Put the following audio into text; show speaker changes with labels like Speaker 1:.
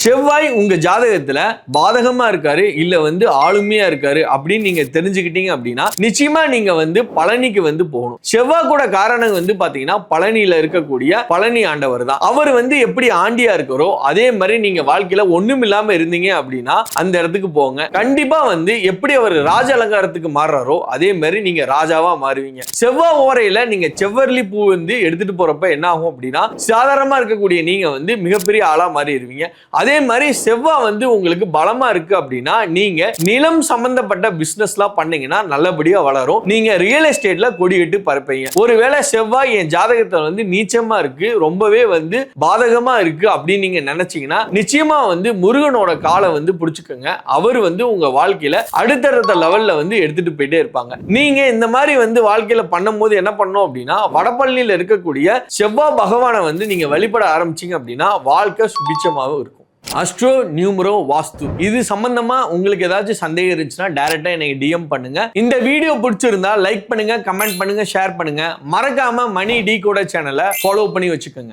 Speaker 1: செவ்வாய் உங்க ஜாதகத்துல பாதகமா இருக்காரு இல்ல ஆளுமையா இருக்காரு அப்படின்னு நீங்க தெரிஞ்சுக்கிட்டீங்க அப்படின்னா நிச்சயமா நீங்க பழனிக்கு போகணும். செவ்வாய் கூட காரணம் பாத்தீங்கன்னா பழனியில இருக்கக்கூடிய பழனி ஆண்டவர் தான். அவர் எப்படி ஆண்டியா இருக்காரோ அதே மாதிரி நீங்க வாழ்க்கையில ஒண்ணும் இல்லாம இருந்தீங்க அப்படின்னா அந்த இடத்துக்கு போங்க. கண்டிப்பா எப்படி அவர் ராஜ அலங்காரத்துக்கு மாறுறாரோ அதே மாதிரி நீங்க ராஜாவா மாறுவீங்க. செவ்வாய் ஓரையில நீங்க செவ்வரளி பூ எடுத்துட்டு போறப்ப என்ன ஆகும் அப்படின்னா சாதாரணமா இருக்கக்கூடிய நீங்க மிகப்பெரிய ஆளா மாறிடுவீங்க. அதே மாதிரி செவ்வாய் உங்களுக்கு பலமா இருக்கு அப்படின்னா நீங்க நிலம் சம்பந்தப்பட்ட பிசினஸ்லாம் பண்ணீங்கன்னா நல்லபடியா வளரும். நீங்க ரியல் எஸ்டேட்ல கொடிகட்டு பரப்பீங்க. ஒருவேளை செவ்வாய் என் ஜாதகத்துல நீச்சமா இருக்கு, ரொம்பவே பாதகமா இருக்கு அப்படின்னு நீங்க நினைச்சீங்கன்னா நிச்சயமா முருகனோட காலை பிடிச்சுக்கோங்க. அவர் உங்க வாழ்க்கையில அடுத்தடுத்த லெவல்ல எடுத்துட்டு போயிட்டே இருப்பாங்க. நீங்க இந்த மாதிரி வாழ்க்கையில பண்ணும்போது என்ன பண்ணணும் அப்படின்னா வடபழனியில இருக்கக்கூடிய செவ்வாய் பகவானை நீங்க வழிபட ஆரம்பிச்சீங்க அப்படின்னா வாழ்க்கை சுபிட்சமாகவும் இருக்கும். அஸ்ட்ரோ நியூமரோ வாஸ்து இது சம்பந்தமா உங்களுக்கு ஏதாச்சும் சந்தேகம் இருந்துச்சுன்னா டைரக்டா எனக்கு டிஎம் பண்ணுங்க. இந்த வீடியோ பிடிச்சிருந்தா லைக் பண்ணுங்க, கமெண்ட் பண்ணுங்க, ஷேர் பண்ணுங்க. மறக்காம மணி டீகோடர் சேனலை ஃபாலோ பண்ணி வச்சுக்கோங்க.